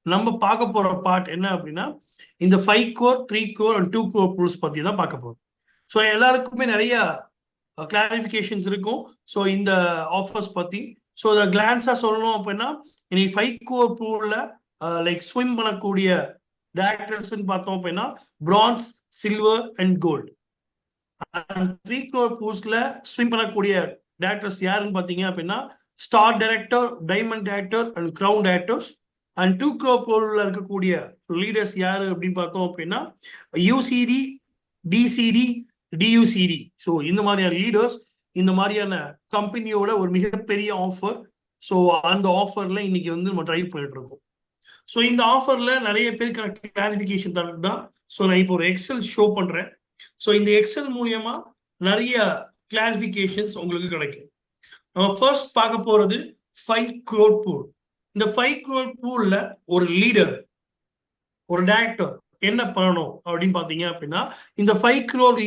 நம்ம பார்க்க போற பார்ட் என்ன அப்படின்னா இந்த 5 crore 3 crore and 2 crore pools பத்தி தான் பார்க்க போறோம். ஸோ எல்லாருக்குமே நிறைய கிளாரிஃபிகேஷன்ஸ் இருக்கும். ஸோ இந்த ஆஃபர்ஸ் பத்தி ஸோ அதை கிளான்ஸா சொல்லணும் அப்படின்னா இன்னைக்கு 5 crore பூல்ல லைக் ஸ்விம் பண்ணக்கூடிய டேரக்டர்ஸ் பார்த்தோம் அப்படின்னா bronze, silver and gold. 3 crore பூல்ஸ்ல ஸ்விம் பண்ணக்கூடிய டேரக்டர்ஸ் யாருன்னு பார்த்தீங்க அப்படின்னா star director, diamond director and crown directors. And 2 crore பூல்ல இருக்கக்கூடிய லீடர்ஸ் யாரு அப்படின்னு பார்த்தோம் அப்படின்னா யூசிடி, டிசிடி, டியூசிடி. ஸோ இந்த மாதிரியான லீடர்ஸ், இந்த மாதிரியான கம்பெனியோட ஒரு மிகப்பெரிய ஆஃபர். ஸோ அந்த ஆஃபர்ல இன்னைக்கு வந்து நம்ம ட்ரை பண்ணிட்டு இருக்கோம். ஸோ இந்த ஆஃபர்ல நிறைய பேருக்கான கிளாரிஃபிகேஷன் தரது தான். ஸோ நான் இப்போ ஒரு எக்ஸல் ஷோ பண்றேன். ஸோ இந்த எக்ஸல் மூலியமா நிறைய கிளாரிஃபிகேஷன்ஸ் உங்களுக்கு கிடைக்கும். நம்ம ஃபர்ஸ்ட் பார்க்க போறது 5 crore பூல். இந்த 5 crore பூல்ல ஒரு லீடர், ஒரு டைரக்டர் என்ன பண்ணணும் அப்படின்னு பாத்தீங்க அப்படின்னா இந்த 5 crore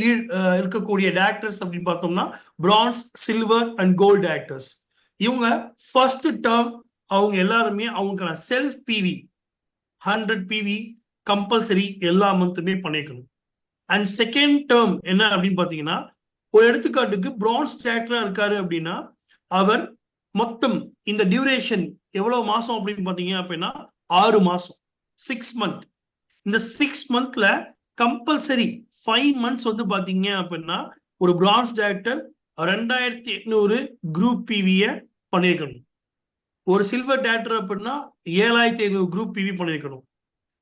இருக்கக்கூடிய டைரக்டர்ஸ் அப்படின்னு பார்த்தோம்னா bronze, silver and gold directors. இவங்க ஃபர்ஸ்ட் டேர்ம் அவங்க எல்லாருமே அவங்களுக்கான செல்ஃப் பிவி 100 பிவி கம்பல்சரி எல்லா மந்த்துமே பண்ணிக்கணும். அண்ட் செகண்ட் டேர்ம் என்ன அப்படின்னு பாத்தீங்கன்னா ஒரு எடுத்துக்காட்டுக்கு பிரான்ஸ் டைரக்டரா இருக்காரு அப்படின்னா அவர் மொத்தம் இந்த டியூரேஷன் எவ்வளவு மாசம் அப்படின்னு பாத்தீங்க அப்படின்னா 6 மாசம், 6 months. இந்த 6 monthsல கம்பல்சரி 5 months வந்து பாத்தீங்க அப்படின்னா ஒரு பிரான்ஸ் டைரக்டர் 2800 குரூப் பிவிய பண்ணிருக்கணும். ஒரு சில்வர் டைரக்டர் அப்படின்னா 7500 குரூப் பிவி பண்ணிருக்கணும்.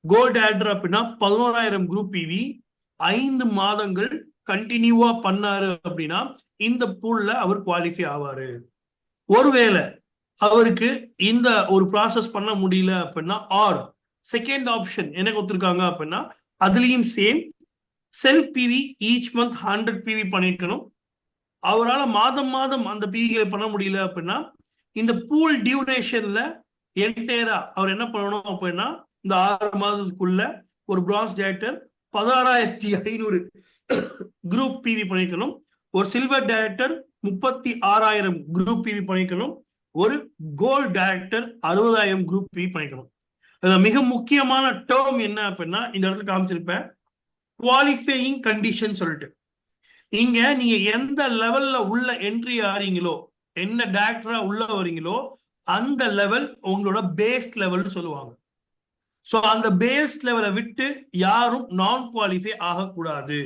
கோல்டு டைரக்டர் அப்படின்னா 11000 குரூப் பிவி 5 மாதங்கள் கண்டினியூவா பண்ணாரு அப்படின்னா இந்த பூல்ல அவர் குவாலிஃபை ஆவாரு. ஒருவேளை அவருக்கு இந்த ஒரு ப்ராசஸ் பண்ண முடியல அப்படின்னா ஆர் செகண்ட் ஆப்ஷன் என்ன கொடுத்துருக்காங்க அப்படின்னா அதுலயும் same self PV each month 100 PV பண்ணிருக்கணும். அவரால் மாதம் மாதம் அந்த பிவிகளை பண்ண முடியல அப்படின்னா இந்த பூல் டியூரேஷன்ல என்டையரா அவர் என்ன பண்ணணும் அப்படின்னா இந்த 6 மாதத்துக்குள்ள ஒரு பிரான்ஸ் டைரக்டர் 16500 குரூப் பிவி பண்ணிக்கணும். ஒரு சில்வர் டைரக்டர் 36000 குரூப் பிவி பண்ணிக்கணும். ஒரு கோல்டு டைரக்டர் 60000 குரூப் பிவி பண்ணிக்கணும். மிக முக்கியமான டேர்ம் என்ன அப்படின்னா இந்த இடத்துல காமிச்சிருப்பேன் குவாலிஃபையிங் கண்டிஷன் சொல்லிட்டு. இங்க நீங்க எந்த லெவல்ல உள்ள என்ட்ரி ஆறீங்களோ, என்ன டைரக்டரா உள்ள வரீங்களோ அந்த லெவல் உங்களோட பேஸ் லெவல்னு சொல்லுவாங்க. ஸோ அந்த பேஸ் லெவலை விட்டு யாரும் நான் குவாலிஃபை ஆகக்கூடாது.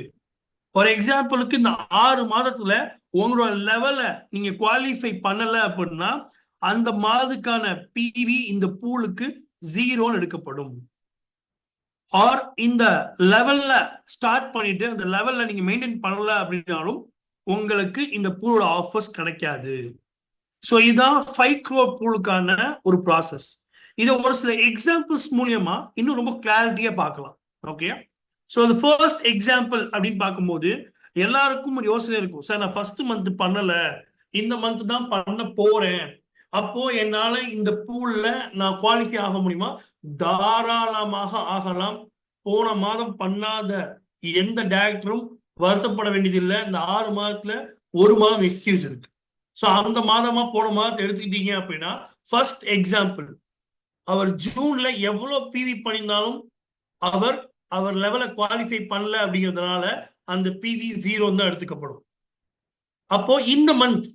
ஃபார் எக்ஸாம்பிளுக்கு இந்த 6 மாதத்துல உங்களோட லெவலை நீங்க குவாலிஃபை பண்ணல அப்படின்னா அந்த மாதத்துக்கான பிவி இந்த பூலுக்கு 0 எடுக்கப்படும். ஆர் இந்த லெவல்ல ஸ்டார்ட் பண்ணிட்டு அந்த லெவல்ல நீங்க மெயின்டைன் பண்ணல அப்படின்னாலும் உங்களுக்கு இந்த பூலோட ஆஃபர்ஸ் கிடைக்காது. ஸோ இதுதான் 5 crore பூலுக்கான ஒரு ப்ராசஸ். இதை ஒரு சில எக்ஸாம்பிள்ஸ் மூலியமா இன்னும் ரொம்ப கிளாரிட்டியா பார்க்கலாம். ஓகே, ஸோ அது ஃபர்ஸ்ட் எக்ஸாம்பிள் அப்படின்னு பார்க்கும்போது எல்லாருக்கும் ஒரு யோசனை இருக்கும், சார் நான் ஃபர்ஸ்ட் மந்த் பண்ணல, இந்த மந்த் தான் பண்ண போறேன், அப்போ என்னால இந்த பூல்ல நான் குவாலிஃபை ஆக முடியுமா? தாராளமாக ஆகலாம். போன மாதம் பண்ணாத எந்த டைரக்டரும் வருத்தப்பட வேண்டியதில்லை. இந்த 6 மாதத்துல 1 மாதம் எக்ஸ்கியூஸ் இருக்கு. ஸோ அந்த மாதமா போன மாதத்தை எடுத்துக்கிட்டீங்க அப்படின்னா ஃபர்ஸ்ட் எக்ஸாம்பிள் அவர் ஜூன்ல எவ்வளவு பிவி பண்ணியிருந்தாலும் அவர் லெவலை குவாலிஃபை பண்ணல அப்படிங்கிறதுனால அந்த பிவி 0 தான் எடுத்துக்கப்படும். அப்போ இந்த மந்த்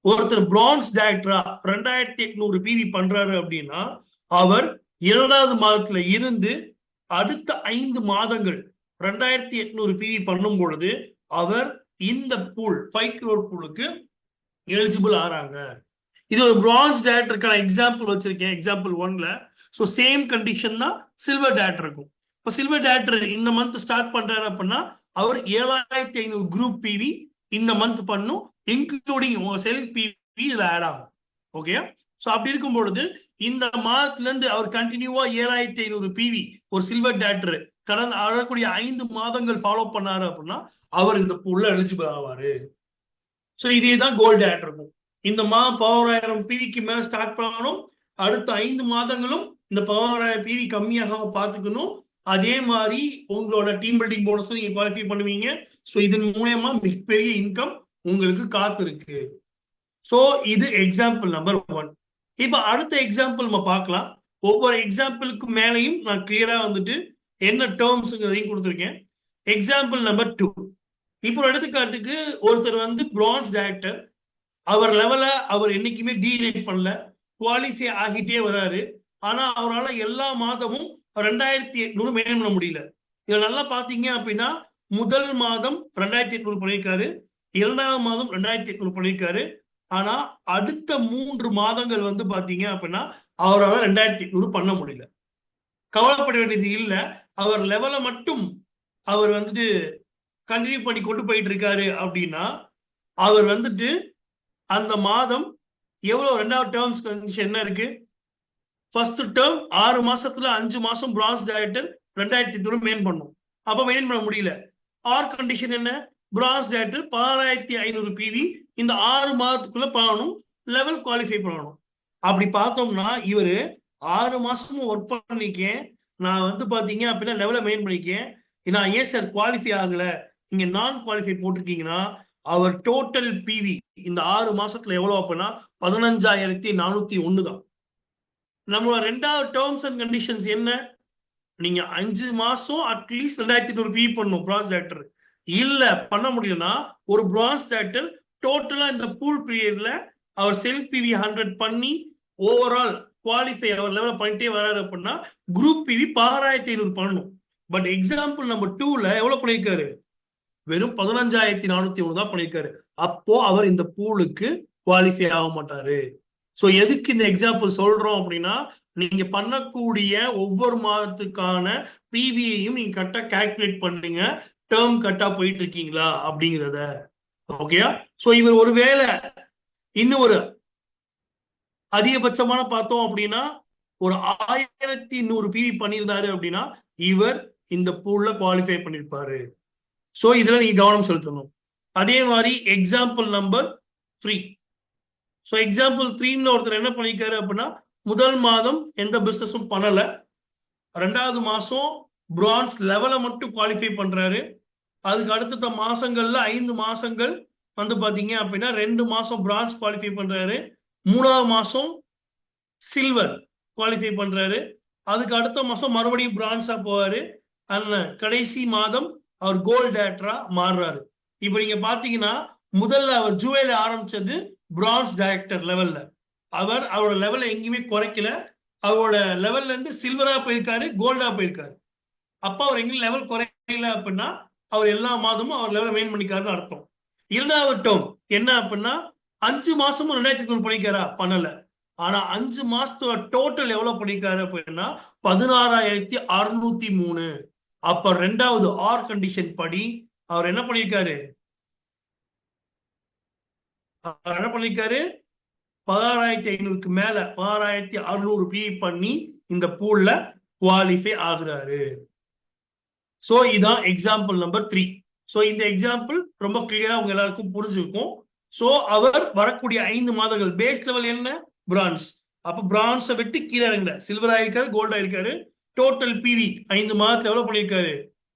ஒருத்தர் பிரான்ஸ் டைரக்டரா 2800 பிவி பண்றாரு அப்படின்னா அவர் 2வது மாதத்துல இருந்து அடுத்த 5 மாதங்கள் 2800 பிவி பண்ணும் பொழுது அவர் இந்த பூல் 5 crore பூலுக்கு எலிஜிபிள் ஆறாங்க. இது ஒரு பிரான்ஸ் டைரக்டருக்கான எக்ஸாம்பிள் வச்சிருக்கேன், எக்ஸாம்பிள் 1ல. ஸோ சேம் கண்டிஷன் தான் சில்வர் டைரக்டர் இருக்கும். இப்போ சில்வர் டைரக்டர் இந்த மந்த் ஸ்டார்ட் பண்றாரு அப்படின்னா அவர் 7500 குரூப் பிவி இந்த மந்த் பண்ணும், இன்க்ளூடிங் செல்ஃப் பிவி இதுல ஆட் ஆகும். ஓகே, ஸோ அப்படி இருக்கும் பொழுது இந்த மாதத்துல இருந்து அவர் கண்டினியூவா 7500 பிவி ஒரு சில்வர் டைரக்டர் கடந்த வரக்கூடிய 5 மாதங்கள் ஃபாலோ பண்ணாரு அப்படின்னா அவர் இந்த பூல்ல எலிஜிபிள் ஆவாரு. ஸோ இதே தான் கோல்டு டைரக்டர் இருக்கும். இந்த மாதம் 11000 பிவிக்கு மேல ஸ்டார்ட் பண்ணணும், அடுத்த 5 மாதங்களும் இந்த 11000 பிவி கம்மியாக பார்த்துக்கணும். அதே மாதிரி உங்களோட டீம் பில்டிங் போனஸும் நீங்க குவாலிஃபை பண்ணுவீங்க. ஸோ இதன் மூலமா மிகப்பெரிய இன்கம் உங்களுக்கு காத்திருக்கு. ஸோ இது எக்ஸாம்பிள் நம்பர் 1. இப்ப அடுத்த எக்ஸாம்பிள் நம்ம பார்க்கலாம். ஒவ்வொரு எக்ஸாம்பிளுக்கு மேலையும் நான் கிளியரா வந்துட்டு என்ன டேர்ம்ஸ்ங்கிறதையும் கொடுத்துருக்கேன். Example number 2. இப்போ எடுத்துக்காட்டுக்கு ஒருத்தர் வந்து பிரான்ஸ் டைரக்டர், அவர் லெவல அவர் என்னைக்குமே டீலைட் பண்ணல, குவாலிஃபை ஆகிட்டே வராரு. ஆனா அவரால் எல்லா மாதமும் 2800 மெயின்டைன் பண்ண முடியல. இதை நல்லா பாத்தீங்க அப்படின்னா முதல் மாதம் 2800 பண்ணியிருக்காரு, இரண்டாவது மாதம் 2800 பண்ணியிருக்காரு. ஆனா அடுத்த 3 மாதங்கள் வந்து பாத்தீங்க அப்படின்னா அவரால் 2800 பண்ண முடியல. கவலைப்பட வேண்டியது இல்லை. அவர் லெவலை மட்டும் அவர் வந்துட்டு கண்டினியூ பண்ணி கொண்டு போயிட்டு இருக்காரு அப்படின்னா அவர் வந்துட்டு அந்த மாதம் எவ்வளவு ரெண்டாவது டேர்ம்ஸ் கண்டிஷன் என்ன இருக்கு? ஃபர்ஸ்ட் டேர்ம் 6 மாசத்துல 5 மாசம் பிரான்ஸ் டைரக்டர் 2800 மெயின் பண்ணும். அப்ப மெயின் பண்ண முடியல. ஆர் கண்டிஷன் என்ன? பிரான்ஸ் டைரக்டர் 16500 பிவி இந்த 6 மாதத்துக்குள்ள பண்ணணும், லெவல் குவாலிஃபை பண்ணணும். அப்படி பார்த்தோம்னா இவரு 6 மாசமும் ஒர்க் பண்ணிக்கேன், நான் வந்து பாத்தீங்க அப்படின்னா லெவலை மெயின் பண்ணிக்கேன், நான் ஏன் சார் குவாலிஃபை ஆகல, இங்க நான் குவாலிஃபை போட்டிருக்கீங்கன்னா அவர் டோட்டல் பிவி இந்த 6 மாசத்துல எவ்வளவு அப்படின்னா 15401 தான். நம்மளோட ரெண்டாவது டேர்ம்ஸ் அண்ட் கண்டிஷன்ஸ் என்ன? நீங்க 5 மாசம் அட்லீஸ்ட் 2800 பிவி பண்ணும் பிரான்ஸ் டைரக்டர். இல்ல பண்ண முடியும்னா ஒரு பிரான்ஸ் டைரக்டர் டோட்டலா இந்த பூல் பீரியட்ல அவர் செல்ஃப் பிவி 100 பண்ணி ஓவரால் குவாலிஃபை அவர் லெவல பண்ணிட்டே வராரு அப்படின்னா குரூப் பிவி 16500 பண்ணணும். பட் எக்ஸாம்பிள் நம்பர் 2ல எவ்வளவு பண்ணியிருக்காரு? வெறும் 15401 தான் பண்ணியிருக்காரு. அப்போ அவர் இந்த பூலுக்கு குவாலிஃபை ஆக மாட்டாரு. ஸோ எதுக்கு இந்த எக்ஸாம்பிள் சொல்றோம் அப்படின்னா நீங்க பண்ணக்கூடிய ஒவ்வொரு மாதத்துக்கான பிவியையும் நீங்க கரெக்டா கால்குலேட் பண்ணுங்க, டேர்ம் கரெக்டா போயிட்டு இருக்கீங்களா அப்படிங்கிறத. ஓகேயா? ஸோ இவர் ஒருவேளை இன்னும் ஒரு அதிகபட்சமான பார்த்தோம் அப்படின்னா ஒரு 1100 பிவி பண்ணியிருந்தாரு அப்படின்னா இவர் இந்த பூல்ல குவாலிஃபை பண்ணிருப்பாரு. ஸோ இதுல நீங்க கவனம் செலுத்தணும். அதே மாதிரி எக்ஸாம்பிள் நம்பர் 3. ஸோ எக்ஸாம்பிள் 3ல ஒருத்தர் என்ன பண்ணிருக்காரு அப்படின்னா முதல் மாதம் எந்த பிசினஸும் பண்ணல, ரெண்டாவது மாசம் பிரான்ஸ் லெவலை மட்டும் குவாலிஃபை பண்றாரு. அதுக்கு அடுத்த மாசங்கள்ல 5 மாசங்கள் வந்து பாத்தீங்க அப்படின்னா 2 மாசம் பிரான்ஸ் குவாலிஃபை பண்றாரு, 3வது மாசம் சில்வர் குவாலிஃபை பண்றாரு, அதுக்கு அடுத்த மாசம் மறுபடியும் பிரான்ஸா போவாரு, கடைசி மாதம் அவர் கோல்டு டைரக்டரா மாறுறாரு. இப்ப நீங்க பாத்தீங்கன்னா முதல்ல அவர் ஜூவேல ஆரம்பிச்சது பிரான்ஸ் டைரக்டர் லெவல்ல, அவரோட லெவலை எங்கேயுமே குறைக்கல, அவரோட லெவல்ல இருந்து சில்வரா போயிருக்காரு, கோல்டா போயிருக்காரு. அப்ப அவர் எங்கேயும் லெவல் குறைக்கல அப்படின்னா அவர் எல்லா மாதமும் அவர் லெவலை மெயின் பண்ணிக்காருன்னு அர்த்தம். இரண்டாவது டேர்ம் என்ன அப்படின்னா 5 மாசமும் 2900 பண்ணிக்காரா? பண்ணல. ஆனா 5 மாசத்தோட டோட்டல் எவ்வளவு பண்ணிருக்காரு அப்படின்னா 16603. அப்ப ரெண்டாவது ஆர் கண்டிஷன் படி அவர் என்ன பண்ணிருக்காரு? 16500க்கு மேல 16600 பிவி பண்ணி இந்த பூல்ல குவாலிஃபை ஆகுறாரு. சோ இதான் எக்ஸாம்பிள் நம்பர் 3. சோ இந்த எக்ஸாம்பிள் ரொம்ப கிளியரா உங்க எல்லாருக்கும் புரிஞ்சிருக்கும். சோ அவர் வரக்கூடிய 5 மாதங்கள் பேஸ் லெவல் என்ன? பிரான்ஸ். அப்ப பிரான்ஸை விட்டு கீழே இறங்கல, சில்வர் ஆயிருக்காரு, கோல்ட் ஆயிருக்காரு. டோட்டல் பிவி 5 மாதத்துல எவ்வளவு பண்ணிருக்காரு?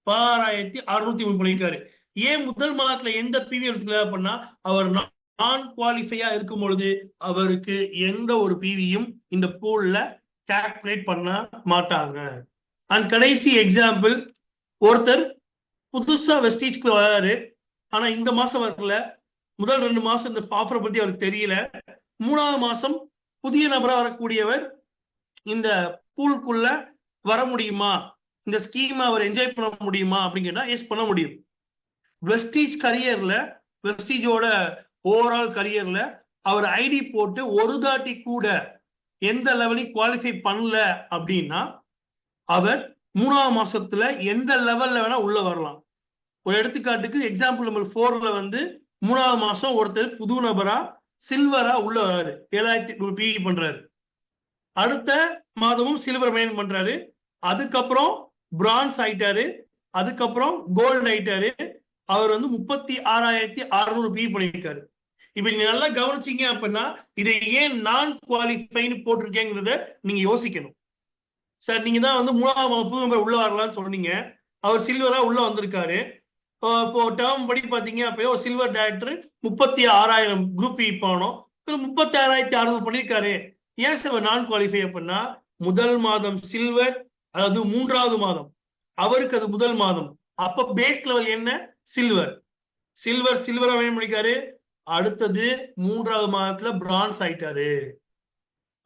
16603 பண்ணிருக்காரு. ஏன் முதல் மாதத்துல எந்த பிவி எடுத்துக்கல அப்படின்னா அவர் நான் குவாலிஃபையா இருக்கும் பொழுது அவருக்கு எந்த ஒரு பிவியும் இந்த பூல்ல கால்குலேட் பண்ண மாட்டாங்க. அண்ட் கடைசி எக்ஸாம்பிள், ஒருத்தர் புதுசா வெஸ்டீஜ்க்கு வராரு, ஆனா இந்த மாசம் வரல, முதல் 2 மாசம் இந்த ஆஃபரை பத்தி அவருக்கு தெரியல, 3வது மாசம் புதிய நபரா வரக்கூடியவர் இந்த பூலுக்குள்ள வர முடியுமா, இந்த ஸ்கீம் அவர் என்ஜாய் பண்ண முடியுமா அப்படின்னா எஸ் பண்ண முடியும். வெஸ்டீஜ் கரியர்ல, வெஸ்டீஜோட ஓவரால் கரியர்ல அவர் ஐடி போட்டு ஒரு தாட்டி கூட எந்த லெவலையும் குவாலிஃபை பண்ணல அப்படின்னா அவர் 3வது மாசத்துல எந்த லெவல்ல வேணா உள்ள வரலாம். ஒரு எடுத்துக்காட்டுக்கு எக்ஸாம்பிள் நம்பர் 4ல வந்து 3வது மாசம் ஒருத்தர் புது நபரா சில்வரா உள்ள வராரு, 7800 பிவி பண்றாரு, அடுத்த மாதமும் சில்வர் மெயின் பண்றாரு, அதுக்கப்புறம் பிரான்ஸ் ஆயிட்டாரு, அதுக்கப்புறம் கோல்டு ஆயிட்டாரு, அவர் வந்து 36600 பிவி பண்ணியிருக்காரு. இப்ப நீங்க நல்லா கவனிச்சீங்க அப்படின்னா இதை ஏன் நான் குவாலிஃபைன்னு போட்டிருக்கேங்கிறத நீங்க யோசிக்கணும். சார் நீங்க தான் வந்து 3வது புது நபர் உள்ள வரலாம்னு சொன்னீங்க, அவர் சில்வரா உள்ள வந்திருக்காரு, இப்போ டேர்ம் படி பாத்தீங்க அப்படின்னா ஒரு சில்வர் டைரக்டர் 36000 குரூப் போனோம், 36600 பண்ணிருக்காரு, ஏன் சார் நான் குவாலிஃபை அப்படின்னா முதல் மாதம் சில்வர், அதாவது 3வது மாதம் அவருக்கு அது முதல் மாதம். அப்ப பேஸ் லெவல் என்ன? சில்வர். சில்வரை வின் பண்ணிக்காரு. அடுத்தது 3வது மாதத்துல பிரான்ஸ் ஆயிட்டாரு.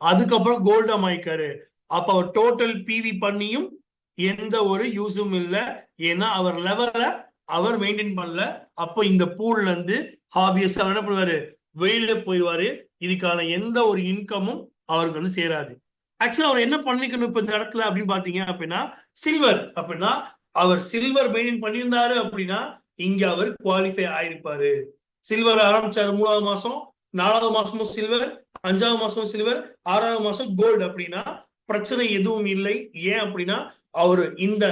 அதுக்கப்புறம் கோல்டம் ஆயிக்காரு. அப்ப அவர் டோட்டல் பிவி பண்ணியும் எந்த ஒரு யூஸும் இல்லை. ஏன்னா அவர் லெவல அவர் மெயின்டைன் பண்ணல. அப்போ இந்த பூல்ல இருந்து ஹாபியஸ் அவர் என்ன பண்ணுவாரு? வெளியில போயிடுவாரு. இதுக்கான எந்த ஒரு இன்கமும் அவருக்கு வந்து சேராது. ஆக்சுவலா அவர் என்ன பண்ணிக்கணும் இப்ப இந்த இடத்துல அப்படின்னு பாத்தீங்க அப்படின்னா, சில்வர் அப்படின்னா அவர் சில்வர் மெயின்டைன் பண்ணியிருந்தாரு அப்படின்னா இங்க அவர் குவாலிஃபை ஆயிருப்பாரு. சில்வர் ஆரம்பிச்சாரு 3வது மாசம், 4வது மாசமும் சில்வர், 5வது மாசமும் சில்வர், 6வது மாசம் கோல்டு அப்படின்னா பிரச்சனை எதுவும் இல்லை. ஏன் அப்படின்னா அவரு இந்த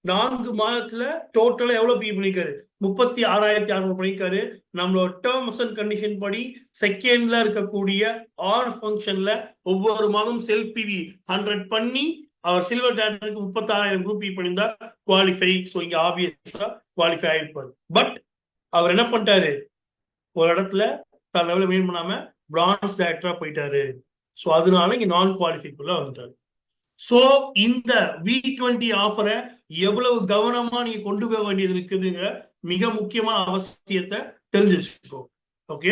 4 மாதத்துல டோட்டலா எவ்வளவு பி பண்ணிருக்காரு? 36,600 பண்ணிருக்காரு. நம்மளோட டேர்ம்ஸ் அண்ட் கண்டிஷன் படி செகண்ட்ல இருக்கக்கூடிய ஆர் ஃபங்க்ஷன்ல ஒவ்வொரு மாதம் செல்ஃப் பிவி 100 பண்ணி அவர் சில்வர் டேட்டருக்கு 36,000 குரூப் பி பண்ணியிருந்தா குவாலிஃபை. ஸோ இங்க ஆப்வியஸா குவாலிஃபை ஆயிருப்பாரு. பட் அவர் என்ன பண்ணிட்டாரு? ஒரு இடத்துல தன் லெவலில் மெயின் பண்ணாம பிரான்ஸ் டேரக்டரா போயிட்டாரு. ஸோ அதனால இங்க நான் குவாலிஃபைக்குள்ள வந்துட்டாரு. சோ இந்த V20 ஆஃபரை எவ்வளவு கவனமா நீங்க கொண்டு போக வேண்டியது இருக்குதுங்க, மிக முக்கியமான அவசியத்தை தெரிஞ்சு வச்சுக்கோ. ஓகே,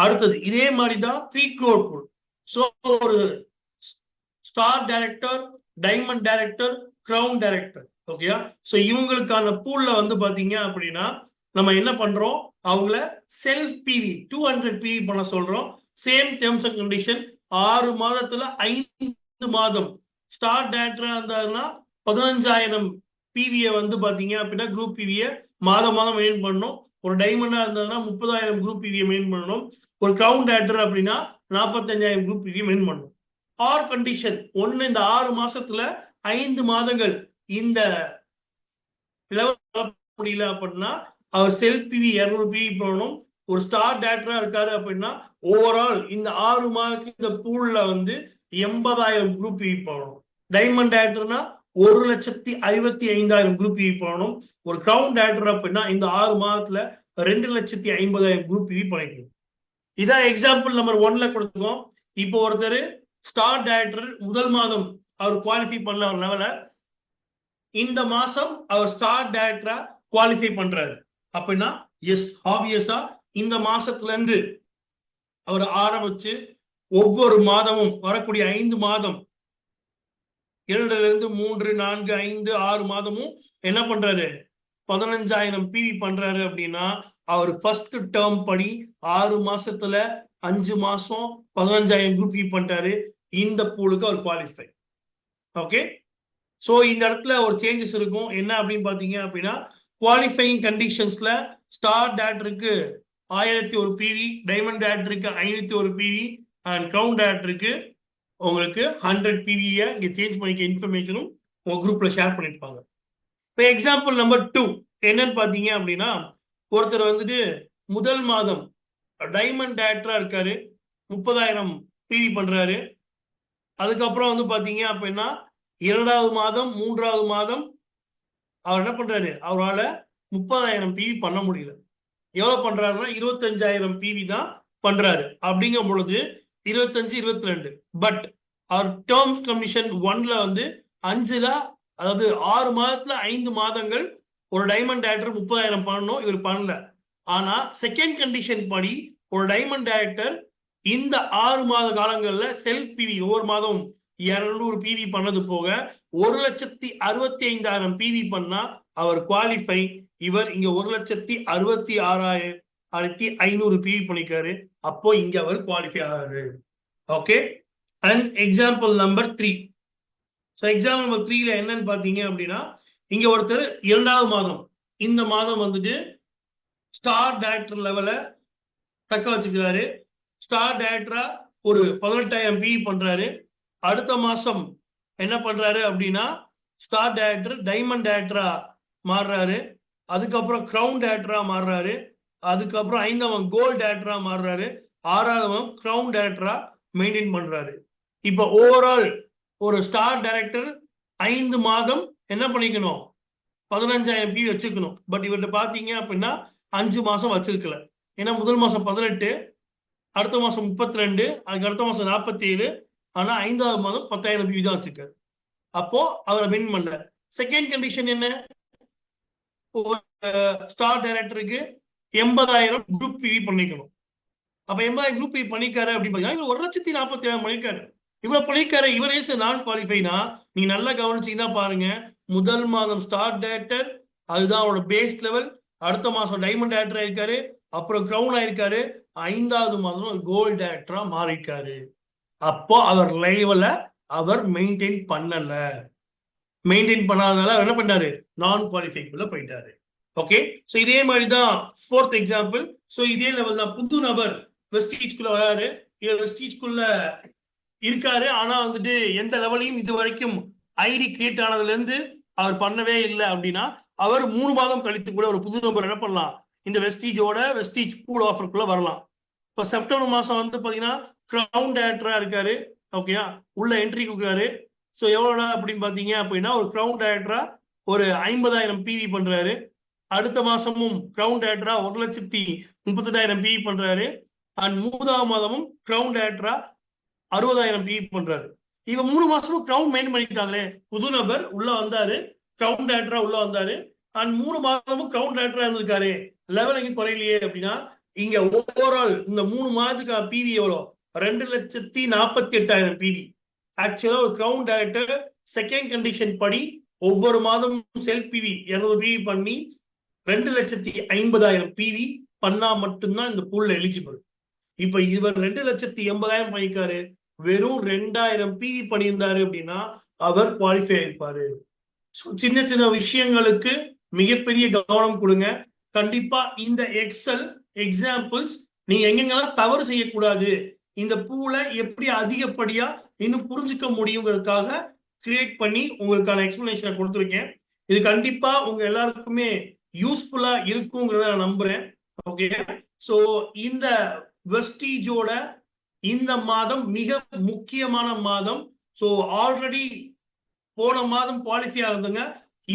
அடுத்தது இதே மாதிரிதான் 3 crore pool. சோ ஒரு star director, diamond director, crown director. ஓகேயா? சோ இவங்களுக்கான பூல்ல வந்து பாத்தீங்க அப்படின்னா நம்ம என்ன பண்றோம்? அவங்கள செல்ஃப் பிவி 200 பிவி பண்ண சொல்றோம். Same terms and condition. 6 மாதத்துல 5 மாதம் ஸ்டார் டைரக்டரா இருந்தாருன்னா 15,000 பிவியை வந்து பாத்தீங்க அப்படின்னா குரூப் பிவியை மாதம் மெயின்டைன் பண்ணணும். ஒரு டைமண்டா இருந்ததுன்னா 30,000 குரூப் பிவியை மெயின்டைன் பண்ணணும். ஒரு கிரவுன் டைரக்டர் அப்படின்னா 45,000 குரூப் பிவியை மெயின்டைன் பண்ணணும். ஆர் கண்டிஷன் ஒன்னு, இந்த 6 மாசத்துல 5 மாதங்கள் இந்த முடியல அப்படின்னா அவர் செல்ஃப் பிவி 200 பிவி போடணும். ஒரு ஸ்டார் டைரக்டரா இருக்காரு அப்படின்னா ஓவரால் இந்த 6 மாதத்துல இந்த பூல்ல வந்து 80,000 குரூப் பிவி போடணும். டைமண்ட் டைரக்டர்னா 1,65,000 குரூப் பிவி போடணும். ஒரு கிரவுன் டைரக்டர் அப்படின்னா இந்த 6 மாதத்துல 2,50,000 குரூப் பிவி பண்ணிக்கணும். இதான் எக்ஸாம்பிள் நம்பர் 1ல கொடுத்துக்கோம். இப்போ ஒருத்தர் ஸ்டார் டைரக்டர் முதல் மாதம் அவர் குவாலிஃபை பண்ணல அவர் லெவல, இந்த மாசம் அவர் ஸ்டார் டைரக்டரா குவாலிஃபை பண்றாரு அப்படின்னா எஸ் ஆப்வியஸா இந்த மாசத்துல இருந்து அவர் ஆரம்பிச்சு ஒவ்வொரு மாதமும் வரக்கூடிய 5 மாதம் 2ல இருந்து 3, 4, 5, 6 மாதமும் என்ன பண்றாரு? 15,000 பிவி பண்றாரு அப்படின்னா அவர் ஃபர்ஸ்ட் டேர்ம் படி 6 மாசத்துல 5 மாசம் 15,000 குரூப் பிவி பண்ணிட்டாரு. இந்த பூலுக்கு அவர் குவாலிஃபை. ஓகே, சோ இந்த இடத்துல ஒரு சேஞ்சஸ் இருக்கும். என்ன அப்படின்னு பாத்தீங்க அப்படின்னா குவாலிஃபைங் கண்டிஷன்ஸ்ல ஸ்டார் டைரக்டருக்கு 1001 பிவி, டைமண்ட் டைரக்டருக்கு 501 பிவி அண்ட் கிரவுன் டைரக்டருக்கு உங்களுக்கு 100 பிவியை இங்க சேஞ்ச் பண்ணிக்க இன்ஃபர்மேஷனும் உங்க குரூப்ல ஷேர் பண்ணிருப்பாங்க. இப்போ எக்ஸாம்பிள் நம்பர் 2 என்னன்னு பாத்தீங்க அப்படின்னா ஒருத்தர் வந்துட்டு முதல் மாதம் டைமண்ட் டைரக்டரா இருக்காரு, 30,000 பிவி பண்றாரு. அதுக்கப்புறம் வந்து பாத்தீங்க அப்படின்னா 2வது மாதம் 3வது மாதம் அவர் என்ன பண்றாரு? அவரால் 30,000 பிவி பண்ண முடியல. எவ்வளவு பண்றாருன்னா 25,000 பிவி தான் பண்றாரு. அப்படிங்கும் பொழுது 25, 22. பட் அவர் டேர்ம்ஸ் கமிஷன் 1ல வந்து 5ல, அதாவது 6 மாதத்துல 5 மாதங்கள் ஒரு டைமண்ட் டைரக்டர் 30,000 பண்ணணும், இவர் பண்ணல. ஆனா செகண்ட் கண்டிஷன் படி ஒரு டைமண்ட் டைரக்டர் இந்த 6 மாத காலங்கள்ல செல்ஃப் பிவி ஒவ்வொரு மாதம் 200 பிவி பண்ணது போக 1,65,000 பிவி பண்ணா அவர் குவாலிஃபை. இவர் இங்க 1,66,500 பிவி பண்ணிக்காரு. அப்போ இங்க அவர் குவாலிஃபை ஆகாரு. Okay, and example number 3. So example number 3ல என்னன்னு பாத்தீங்க அப்படின்னா இங்க ஒருத்தர் 2வது மாதம் இந்த மாதம் வந்துட்டு ஸ்டார் டைரக்டர் லெவல தக்க வச்சுக்கிறாரு. ஸ்டார் டைரக்டரா ஒரு 18,000 பிவி பண்றாரு. அடுத்த மாசம் என்ன பண்றாரு அப்படின்னா ஸ்டார் டைரக்டர் டைமண்ட் டைரக்டரா மாறுறாரு. அதுக்கப்புறம் கிரவுன் டைரக்டரா மாறுறாரு. அதுக்கப்புறம் 5வது கோல்டு டைரக்டரா மாறுறாரு. 6வது கிரவுன் டைரக்டரா மெயின்டைன் பண்றாரு. இப்போ ஓவரால் ஒரு ஸ்டார் டைரக்டர் 5 மாதம் என்ன பண்ணிக்கணும்? 15,000 பிவி வச்சுக்கணும். பட் இவர்கிட்ட பாத்தீங்க அப்படின்னா 5 மாசம் வச்சிருக்கல. ஏன்னா முதல் மாசம் 18, அடுத்த மாசம் 32, அதுக்கு அடுத்த மாசம் 47, ஆனா 5வது மாதம் 10,000 PV தான் வச்சிருக்காரு. அப்போ அவரை வின் பண்ணல. செகண்ட் கண்டிஷன் என்ன? ஒரு ஸ்டார் டைரக்டருக்கு 80,000 குரூப் PV பண்ணிக்கணும். அப்ப 80,000 குரூப் PV பண்ணிருக்காரு அப்படின்னு பாத்தீங்கன்னா 1,40,000 பண்ணிருக்காரு. இவ்வளவு பண்ணிருக்காரு. இவர் ஏசு நான் குவாலிஃபைனா நீங்க நல்லா கவனிச்சீங்கன்னா பாருங்க, முதல் மாதம் ஸ்டார் டைரக்டர், அதுதான் அவரோட பேஸ் லெவல். அடுத்த மாசம் டைமண்ட் டைரக்டர் ஆயிருக்காரு, அப்புறம் கிரவுன் ஆயிருக்காரு, 5வது மாதம் கோல்டு டைரக்டரா மாறிருக்காரு. அப்போ அவர் லைவ்ல அவர் மெயின்டைன் பண்ணல. மெயின்டைன் பண்ணாதனால என்ன பண்ணாரு? நான் குவாலிஃபைக்குள்ள போயிட்டாரு. ஓகே, சோ இதே மாதிரி தான் 4th எக்ஸாம்பிள். சோ இதே லெவல் தான். புது நபர் வெஸ்டீஜ்குள்ள வராரு, வெஸ்டீஜ்குள்ள இருக்காரு. ஆனா வந்துட்டு எந்த லெவலையும் இது வரைக்கும் ஐடி கிரியேட் ஆனதுல இருந்து அவர் பண்ணவே இல்லை அப்படின்னா அவர் 3 மாதம் கழித்து கூட ஒரு புது நபர் என்ன பண்ணலாம்? இந்த வெஸ்டீஜ் பூல் ஆஃபருக்குள்ள வரலாம். இப்ப செப்டம்பர் மாசம் வந்து பாத்தீங்கன்னா கிரவுன் டைரக்டரா இருக்காரு. ஓகேயா, உள்ள என்ட்ரி கொடுக்குறாரு. ஸோ எவ்வளோடா அப்படின்னு பார்த்தீங்க அப்படின்னா ஒரு கிரவுன் டைரக்டரா ஒரு 50,000 PV பண்றாரு. அடுத்த மாசமும் கிரவுன் டைரக்டரா 1,38,000 PV பண்றாரு. அண்ட் 3வது மாதமும் கிரவுன் டைரக்டரா 60,000 PV பண்றாரு. இவன் 3 மாசமும் கிரவுன் மெயின் பண்ணிட்டாங்களே. புது நபர் உள்ள வந்தாரு, கிரவுன் டைரக்டரா உள்ள வந்தாரு, அண்ட் 3 மாதமும் கிரவுன் டைரக்டரா இருந்திருக்காரு. லெவல் எங்க குறையிலையே அப்படின்னா இங்க ஓவரால் இந்த 3 மாதத்துக்கான PV எவ்வளோ? 2,48,000 PV. ஆக்சுவலா ஒரு கிரவுன் டைரக்டர் செகண்ட் கண்டிஷன் படி ஒவ்வொரு மாதமும் செல்ஃப் PV 200 PV பண்ணி 2,50,000 PV பண்ணா மட்டும்தான் இந்த பூல்ல எலிஜிபிள். இப்ப இவர் 2,80,000 பண்ணிருக்காரு. வெறும் 2,000 PV பண்ணியிருந்தாரு அப்படின்னா அவர் குவாலிஃபை ஆயிருப்பாரு. சின்ன சின்ன விஷயங்களுக்கு மிகப்பெரிய கவனம் கொடுங்க. கண்டிப்பா இந்த எக்ஸல் எக்ஸாம்பிள்ஸ் நீங்க எங்கெங்கெல்லாம் தவறு செய்யக்கூடாது, இந்த பூல எப்படி அதிகப்படியா இன்னும் புரிஞ்சுக்க முடியுங்கிறதுக்காக கிரியேட் பண்ணி உங்களுக்கான எக்ஸ்பிளனேஷனை கொடுத்துருக்கேன். இது கண்டிப்பா உங்க எல்லாருக்குமே யூஸ்ஃபுல்லா இருக்குங்கிறத நான் நம்புறேன். ஓகே, சோ இந்த வெஸ்டீஜோட இந்த மாதம் மிக முக்கியமான மாதம். சோ ஆல்ரெடி போன மாதம் குவாலிஃபை ஆகுதுங்க.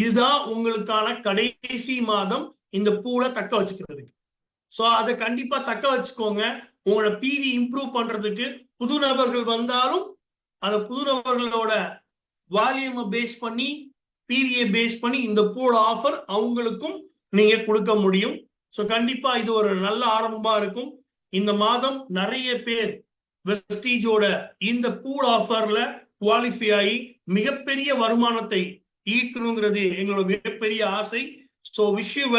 இதுதான் உங்களுக்கான கடைசி மாதம் இந்த பூல தக்க வச்சுக்கிறதுக்கு. சோ அதை கண்டிப்பா தக்க வச்சுக்கோங்க. உங்களோட PV இம்ப்ரூவ் பண்றதுக்கு புது நபர்கள் வந்தாலும் அந்த புது நபர்களோட வால்யூமை பேஸ் பண்ணி PVயை பேஸ் பண்ணி இந்த பூல ஆஃபர் அவங்களுக்கும் நீங்க கொடுக்க முடியும். சோ கண்டிப்பா இது ஒரு நல்ல ஆரம்பமா இருக்கும். இந்த மாதம் நிறைய பேர் வெஸ்டீஜோட இந்த பூல் ஆஃபர்ல குவாலிஃபை ஆகி மிகப்பெரிய வருமானத்தை ஈர்க்கணுங்கிறது எங்களோட மிகப்பெரிய ஆசை. So wish you well.